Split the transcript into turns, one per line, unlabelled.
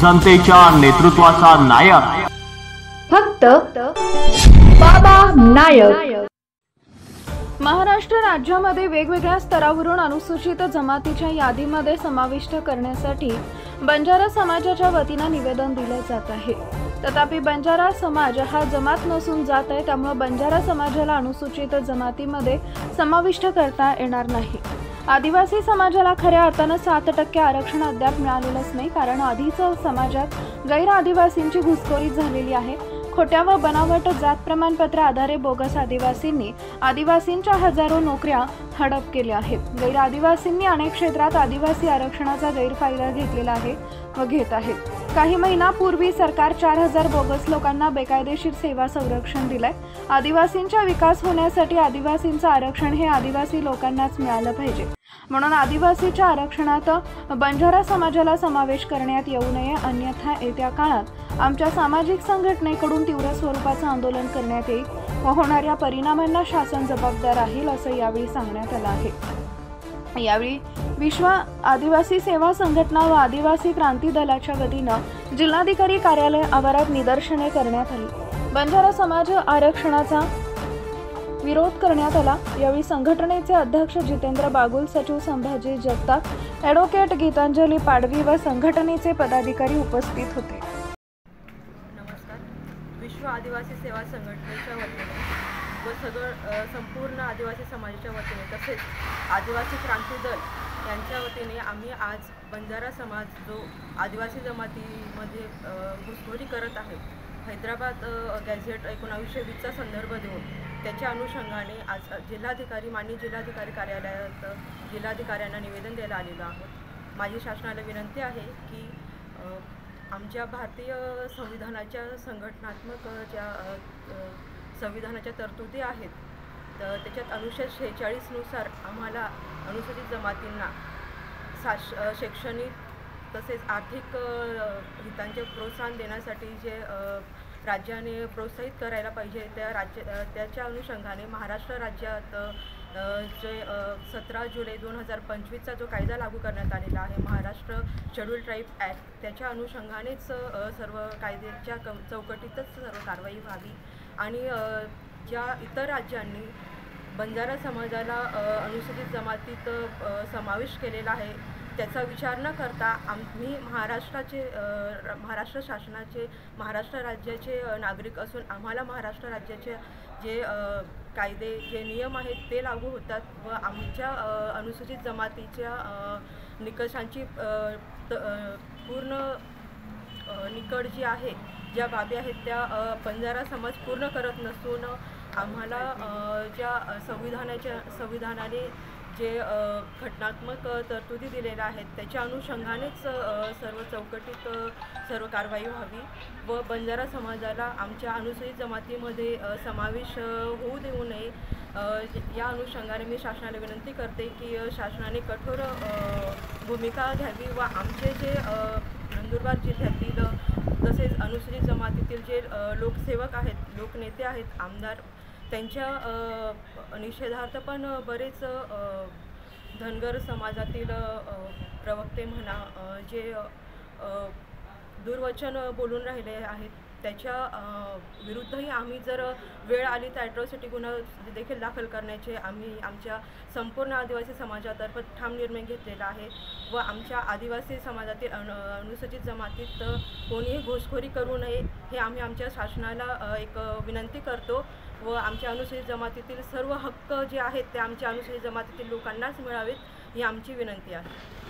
जनतेच्या नेतृत्वाचा नायक
फक्त बाबा नायक।
महाराष्ट्र राज्यामध्ये वेगवेगळ्या स्तरावरून अनुसूचित जमातीच्या यादीमध्ये समाविष्ट करण्यासाठी बंजारा समाजाच्या वतीने निवेदन दिले जात आहे। तथापि बंजारा समाज हा जमात नसून जात आहे, त्यामुळे बंजारा समाजाला अनुसूचित जमातीमध्ये समाविष्ट करता येणार नाही। आदिवासी समाजाला खऱ्या अर्थाने 7% आरक्षण अद्याप मिळालेलंच नाही, कारण आधीच समाजात गैर आदिवासींची घुसखोरी झालेली आहे। खोट्या व बनावट जात प्रमाणपत्र आधारे बोगस आदिवासींच्या हजारो नोकऱ्या हडप केल्या आहेत। गैर आदिवासींनी अनेक क्षेत्रात आदिवासी आरक्षणाचा गैरफायदा घेतलेला आहे व घेत आहेत। काही महिन्यापूर्वी सरकार 4000 बोगस लोकांना बेकायदेशीर सेवा संरक्षण दिलंय। आदिवासींचा विकास होण्यासाठी आदिवासींचं आरक्षण हे आदिवासी लोकांनाच मिळालं पाहिजे, म्हणून आदिवासीच्या आरक्षणात बंजारा समाजाला समावेश करण्यात येऊ नये, अन्यथा येत्या काळात आमच्या सामाजिक संघटनेकडून तीव्र स्वरूपाचं आंदोलन करण्यात येईल व होणाऱ्या परिणामांना शासन जबाबदार राहील, असं यावेळी सांगण्यात आलं आहे। यावेळी विश्व आदिवासी सेवा संघटना व आदिवासी क्रांती दलाच्या वतीनं जिल्हाधिकारी कार्यालय आवारात निदर्शने करण्यात आली। बंजारा समाज आरक्षणाचा विरोध करण्यात आला। यावेळी संघटनेचे अध्यक्ष जितेंद्र बागुल, सचिव संभाजी जगताप, ॲडव्होकेट गीतांजली पाडवी व संघटनेचे पदाधिकारी उपस्थित होते।
नमस्कार। विश्व आदिवासी सेवा संघटनेच्या वतीने व संपूर्ण आदिवासी समाजाच्या वतीने तसेच आदिवासी क्रांती दल यांच्या वतीने आम्ही आज बंजारा समाज जो आदिवासी जमातीमध्ये घुसखोरी करत आहे, हैदराबाद गॅझेट 1920चा संदर्भ देऊन त्याच्या अनुषंगाने आज माननीय जिल्हाधिकारी कार्यालयात जिल्हाधिकाऱ्यांना निवेदन द्यायला आलेलो आहोत। माझी शासनाला विनंती आहे की आमच्या भारतीय संविधानाच्या संघटनात्मक ज्या संविधानाच्या तरतुदी आहेत, तर त्याच्यात अनुच्छेद 46 नुसार आम्हाला अनुसूचित जमातींना शैक्षणिक तसेच आर्थिक हितांचे प्रोत्साहन देण्यासाठी जे राज्याने प्रोत्साहित करायला पाहिजे, त्याच्या अनुषंगाने महाराष्ट्र राज्यात जे 17 जुलै 2025चा जो कायदा लागू करण्यात आलेला आहे, महाराष्ट्र शेड्यूल ट्राईब ॲक्ट, त्याच्या अनुषंगानेच सर्व कायद्याच्या चौकटीतच सर्व कारवाई व्हावी आणि ज्या इतर राज्यांनी बंजारा समाजाला अनुसूचित जमातीत समावेश केलेला आहे त्याचा विचार न करता आम्ही महाराष्ट्र शासनाचे महाराष्ट्र राज्याचे नागरिक असून आम्हाला महाराष्ट्र राज्याचे जे कायदे जे नियम आहेत ते लागू होतात व आमच्या अनुसूचित जमातीच्या निकषांची पूर्ण निकड जी आहे, ज्या बाबी आहेत त्या बंजारा समाज पूर्ण करत नसून आम्हाला ज्या संविधानाने जे घटनात्मक तरतुदी दिलेल्या आहेत त्याच्या अनुषंगानेच सर्व चौकटीत सर्व कारवाई व्हावी व बंजारा समाजाला आमच्या अनुसूचित जमातीमध्ये समावेश होऊ देऊ नये, या अनुषंगाने मी शासनाला विनंती करते की शासनाने कठोर भूमिका घ्यावी व आमचे जे नंदुरबार जिल्ह्यातील तसेच अनुसूचित जमातीतील जे लोकसेवक आहेत, लोकनेते आहेत, आमदार, त्यांच्या निषेधार्थ पण बरेच धनगर समाजातील प्रवक्ते म्हणा जे दुर्वचन बोलून राहिले आहेत, त्याच्या विरुद्धही आम्ही जर वेळ आली तर ॲट्रॉसिटी गुन्हा देखील दाखल करण्याचे आम्ही आमच्या संपूर्ण आदिवासी समाजातर्फे ठाम निर्णय घेतलेला आहे व आमच्या आदिवासी समाजातील अनुसूचित जमातीत कोणीही घुसखोरी करू नये हे आम्ही आमच्या शासनाला एक विनंती करतो व आमच्या अनुसूचित जमातीतील सर्व हक्क जे आहेत ते आमच्या अनुसूचित जमातीतील लोकांनाच मिळावेत ही आमची विनंती आहे।